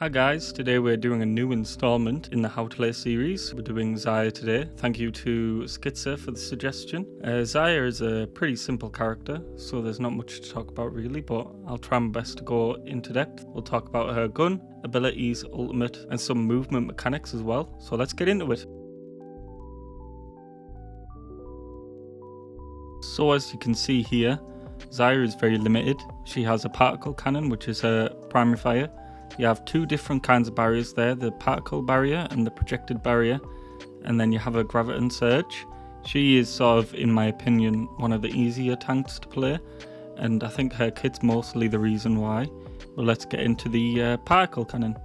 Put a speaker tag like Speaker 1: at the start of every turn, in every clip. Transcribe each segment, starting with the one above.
Speaker 1: Hi guys, today we're doing a new installment in the How to Play series. We're doing Zarya today. Thank you to Skitzer for the suggestion. Zarya is a pretty simple character, so there's not much to talk about really, but I'll try my best to go into depth. We'll talk about her gun, abilities, ultimate, and some movement mechanics as well. So let's get into it. So as you can see here, Zarya is very limited. She has a particle cannon, which is her primary fire. You have two different kinds of barriers there, the particle barrier and the projected barrier, and then you have a Graviton surge. She is sort of, in my opinion, one of the easier tanks to play, and I think her kit's mostly the reason why. But let's get into the particle cannon.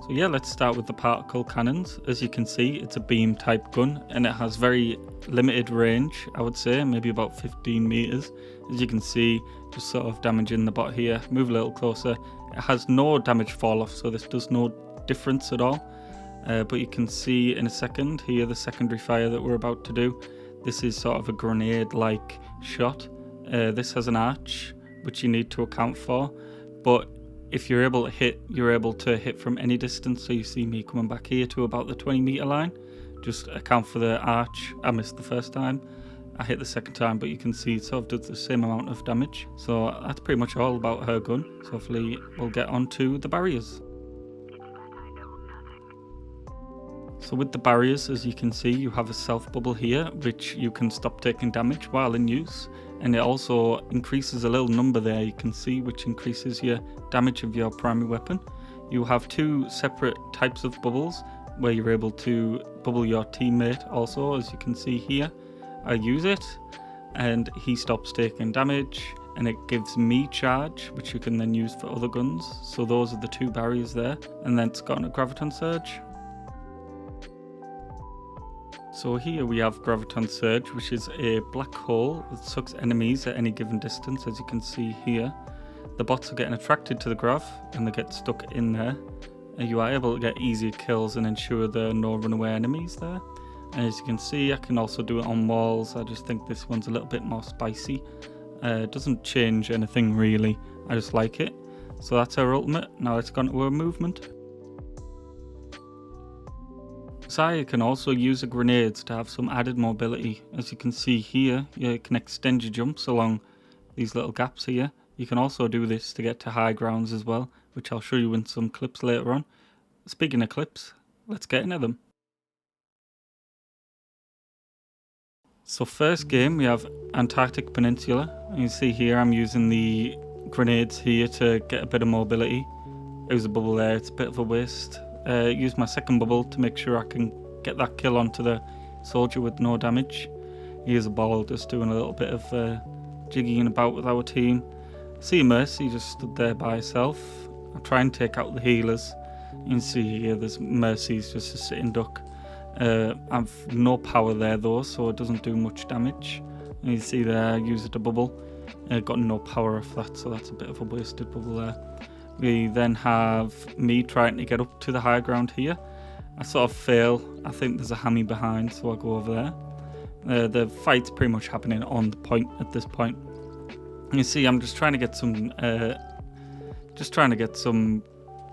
Speaker 1: So yeah, let's start with the particle cannons. As you can see, it's a beam type gun and it has very limited range, I would say, maybe about 15 meters. As you can see, just sort of damaging the bot here. Move a little closer. It has no damage fall off, so this does no difference at all. But you can see in a second here the secondary fire that we're about to do. This is sort of a grenade-like shot. This has an arch, which you need to account for, but if you're able to hit, you're able to hit from any distance. So you see me coming back here to about the 20-meter line. Just account for the arch. I missed the first time. I hit the second time, but you can see it sort of does the same amount of damage. So that's pretty much all about her gun. So hopefully we'll get onto the barriers. So with the barriers, as you can see, you have a self bubble here, which you can stop taking damage while in use. And it also increases a little number there, you can see, which increases your damage of your primary weapon. You have two separate types of bubbles where you're able to bubble your teammate also, as you can see here. I use it and he stops taking damage and it gives me charge, which you can then use for other guns. So those are the two barriers there. And then it's got a Graviton surge. So here we have Graviton Surge, which is a black hole that sucks enemies at any given distance, as you can see here. The bots are getting attracted to the grav and they get stuck in there. And you are able to get easier kills and ensure there are no runaway enemies there. And as you can see, I can also do it on walls. I just think this one's a little bit more spicy. It doesn't change anything really, I just like it. So that's our ultimate. Now let's go into our movement. Zarya can also use the grenades to have some added mobility. As you can see here, you can extend your jumps along these little gaps here. You can also do this to get to high grounds as well, which I'll show you in some clips later on. Speaking of clips, let's get into them. So first game, we have Antarctic Peninsula. And you see here I'm using the grenades here to get a bit of mobility. There's a bubble there, it's a bit of a waste. Use my second bubble to make sure I can get that kill onto the soldier with no damage. Here's a ball just doing a little bit of jigging about with our team. See Mercy just stood there by herself. I'll try and take out the healers. You can see here there's Mercy's just a sitting duck. I've no power there though, so it doesn't do much damage. And you see there I used a bubble. Got no power off that, so that's a bit of a wasted bubble there. We then have me trying to get up to the high ground here. I sort of fail. I think there's a hammy behind, so I go over there. The fight's pretty much happening on the point at this point. You see, I'm just trying to get some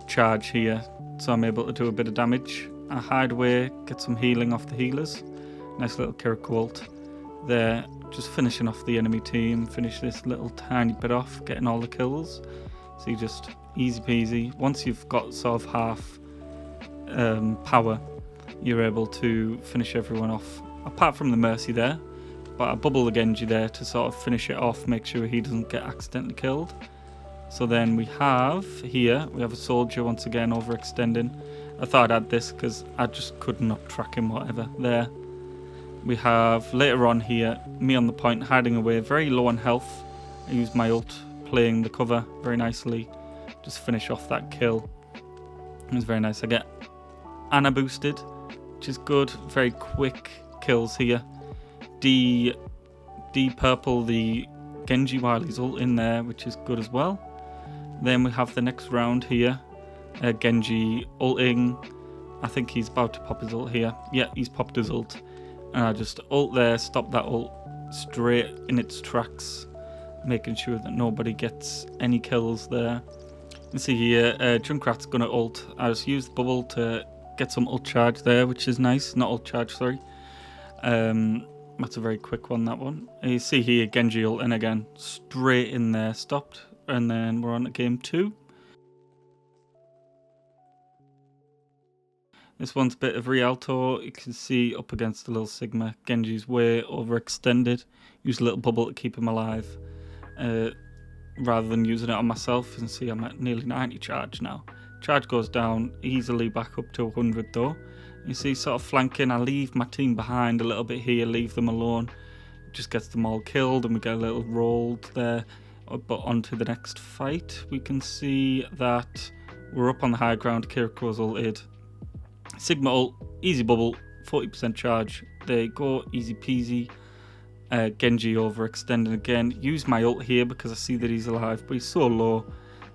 Speaker 1: charge here, so I'm able to do a bit of damage. I hide away, get some healing off the healers. Nice little Kirk ult there, just finishing off the enemy team. Finish this little tiny bit off, getting all the kills. So you just easy peasy. Once you've got sort of half power, you're able to finish everyone off, apart from the Mercy there. But I bubble the Genji there to sort of finish it off, make sure he doesn't get accidentally killed. So then we have here, we have a soldier once again overextending. I thought I'd add this because I just could not track him, whatever. There. We have later on here, me on the point hiding away, very low on health. I use my ult, playing the cover very nicely. Just finish off that kill. It was very nice. I get Ana boosted, which is good. Very quick kills here. De-purple the Genji while he's ult in there, which is good as well. Then we have the next round here. Genji ulting. I think he's about to pop his ult here. Yeah, he's popped his ult. And I just ult there, stop that ult straight in its tracks. making sure that nobody gets any kills there. You see here, Junkrat's going to ult. I just used the bubble to get some ult charge there, which is nice. Not ult charge, sorry. That's a very quick one, that one. And you see here, Genji ult in again. Straight in there, stopped. And then we're on to game 2. This one's a bit of Rialto. You can see up against the little Sigma. Genji's way overextended. Use a little bubble to keep him alive. Rather than using it on myself. You can see I'm at nearly 90 charge now. Charge goes down easily back up to 100 though. You see sort of flanking. I leave my team behind a little bit here. Leave them alone. It just gets them all killed and we get a little rolled there. But onto the next fight. We can see that we're up on the high ground. Kiriko's ulted. Sigma ult, easy bubble, 40% charge. There you go, easy peasy. Genji overextending again. Use my ult here because I see that he's alive, but he's so low.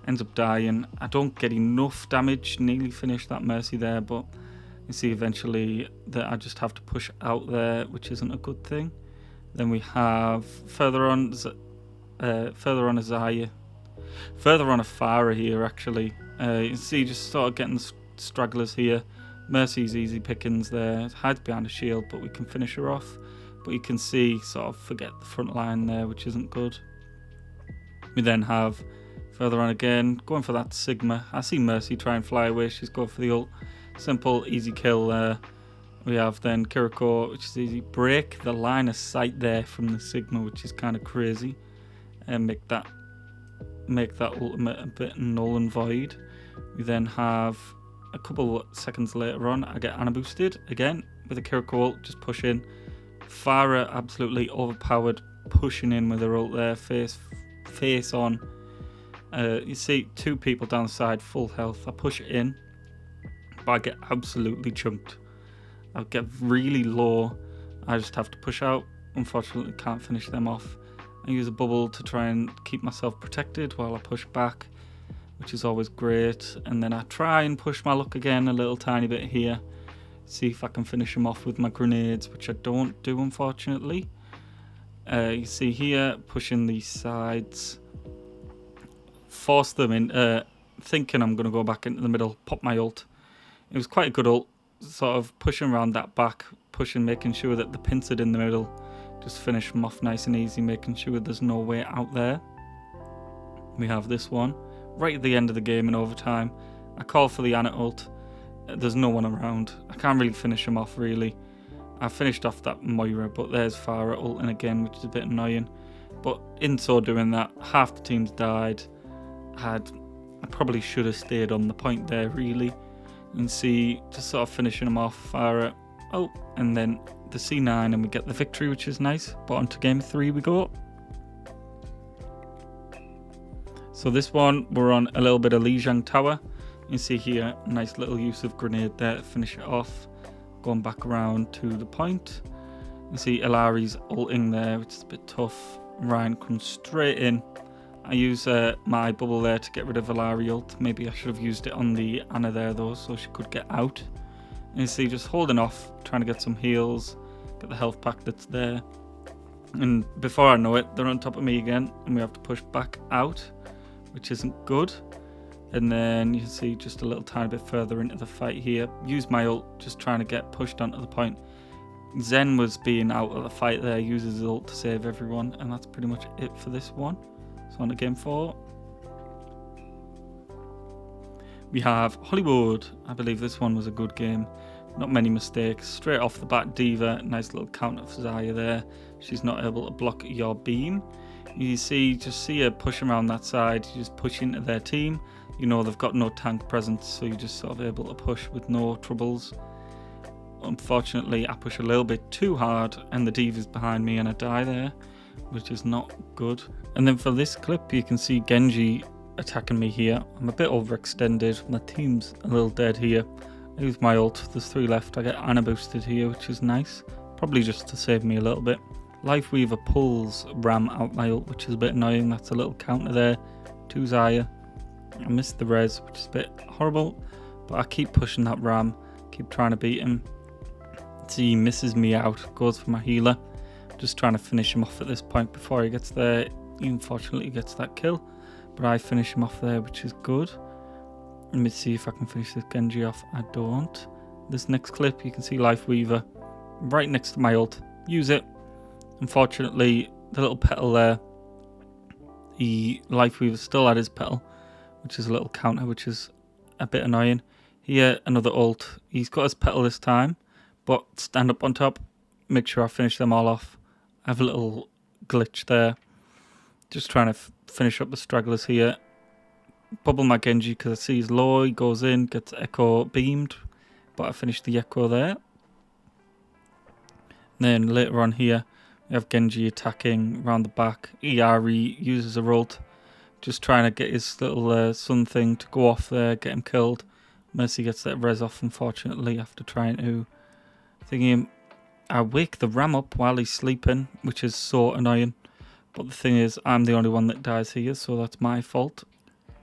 Speaker 1: Ends up dying. I don't get enough damage. Nearly finished that Mercy there, but you see eventually that I just have to push out there, which isn't a good thing. Then we have further on a Zarya. Further on a Farah here actually. You can see just sort of getting the stragglers here. Mercy's easy pickings there. Hides behind a shield, but we can finish her off. But you can see, sort of forget the front line there, which isn't good. We then have, further on again, going for that Sigma. I see Mercy try and fly away. She's going for the ult. Simple, easy kill there. We have then Kiriko, which is easy. Break the line of sight there from the Sigma, which is kind of crazy. And make that ultimate a bit null and void. We then have a couple seconds later on, I get Ana boosted again with a Kiriko ult, just push in. Farah absolutely overpowered, pushing in with her ult there, face on. You see 2 people down the side, full health. I push it in, but I get absolutely chunked. I get really low. I just have to push out. Unfortunately, can't finish them off. I use a bubble to try and keep myself protected while I push back, which is always great. And then I try and push my luck again a little tiny bit here. See if I can finish them off with my grenades, which I don't do, unfortunately. You see here, pushing these sides. Force them in, thinking I'm going to go back into the middle, pop my ult. It was quite a good ult, sort of pushing around that back, pushing, making sure that the pincered in the middle. Just finish them off nice and easy, making sure there's no way out there. We have this one. Right at the end of the game in overtime, I call for the Ana ult. There's no one around. I can't really finish him off really. I finished off that Moira, but there's Farah ulting again, which is a bit annoying. But in so doing that, half the team's died. I probably should have stayed on the point there really. You can see just sort of finishing him off. Farah, oh, and then the C9 and we get the victory, which is nice. But on to game 3 we go. So this one, we're on a little bit of Lijiang Tower. You see here, nice little use of grenade there to finish it off. Going back around to the point. You see Ilari's ulting there, which is a bit tough. Ryan comes straight in. I use my bubble there to get rid of Ilari ult. Maybe I should have used it on the Ana there though, so she could get out. And you see just holding off, trying to get some heals. Get the health pack that's there. And before I know it, they're on top of me again. And we have to push back out, which isn't good. And then you can see just a little tiny bit further into the fight here. Use my ult, just trying to get pushed onto the point. Zen was being out of the fight there, uses his ult to save everyone. And that's pretty much it for this one. So on to game 4. We have Hollywood. I believe this one was a good game. Not many mistakes. Straight off the bat, Diva. Nice little counter for Zarya there. She's not able to block your beam. You see her push around that side. You just push into their team. You know they've got no tank presence, so you're just sort of able to push with no troubles. Unfortunately, I push a little bit too hard and the Diva's behind me and I die there, which is not good. And then for this clip, you can see Genji attacking me here. I'm a bit overextended. My team's a little dead here. I use my ult. There's 3 left. I get Ana boosted here, which is nice. Probably just to save me a little bit. Lifeweaver pulls Ram out my ult, which is a bit annoying. That's a little counter there to Zarya. I missed the res, which is a bit horrible, but I keep pushing that Ram, keep trying to beat him. See, he misses me out, goes for my healer. Just trying to finish him off at this point before he gets there. He unfortunately gets that kill, but I finish him off there, which is good. Let me see if I can finish this Genji off. I don't. This next clip, you can see Life Weaver right next to my ult. Use it. Unfortunately, the little petal there, the Life Weaver still had his petal, which is a little counter, which is a bit annoying. Here, another ult. He's got his petal this time, but stand up on top. Make sure I finish them all off. I have a little glitch there. Just trying to finish up the stragglers here. Bubble my Genji because I see he's low. He goes in, gets Echo beamed, but I finished the Echo there. And then later on here, we have Genji attacking around the back. ERE uses a ult, just trying to get his little sun thing to go off there, get him killed. Mercy gets that res off, unfortunately, after trying to thingy. I wake the Ram up while he's sleeping, which is so annoying. But the thing is, I'm the only one that dies here, so that's my fault.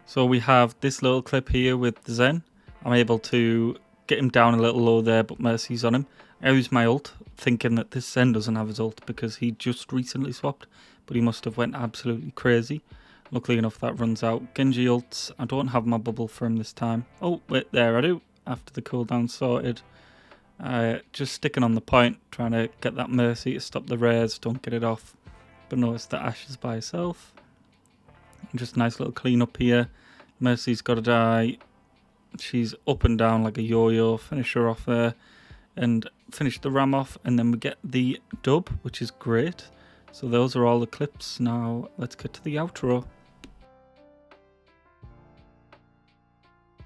Speaker 1: So we have this little clip here with the Zen. I'm able to get him down a little low there, but Mercy's on him. I use my ult, thinking that this Zen doesn't have his ult because he just recently swapped, but he must have went absolutely crazy. Luckily enough, that runs out. Genji ults. I don't have my bubble for him this time. Oh, wait, there I do. After the cooldown sorted. Just sticking on the point, trying to get that Mercy to stop the rares, don't get it off. But notice the Ashe is by herself. And just a nice little clean up here. Mercy's got to die. She's up and down like a yo-yo. Finish her off there. And finish the Ram off. And then we get the dub, which is great. So those are all the clips. Now let's get to the outro.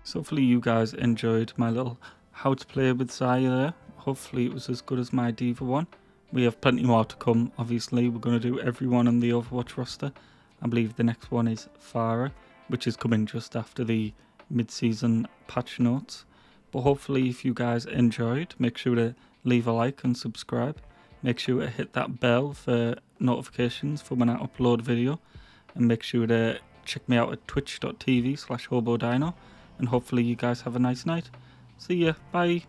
Speaker 1: So hopefully you guys enjoyed my little how to play with Zarya there. Hopefully it was as good as my D.Va one. We have plenty more to come, obviously. We're going to do everyone on the Overwatch roster. I believe the next one is Farah, which is coming just after the mid-season patch notes. But hopefully if you guys enjoyed, make sure to leave a like and subscribe. Make sure to hit that bell for notifications for when I upload video. And make sure to check me out at twitch.tv/HoboDino. And hopefully you guys have a nice night. See ya. Bye.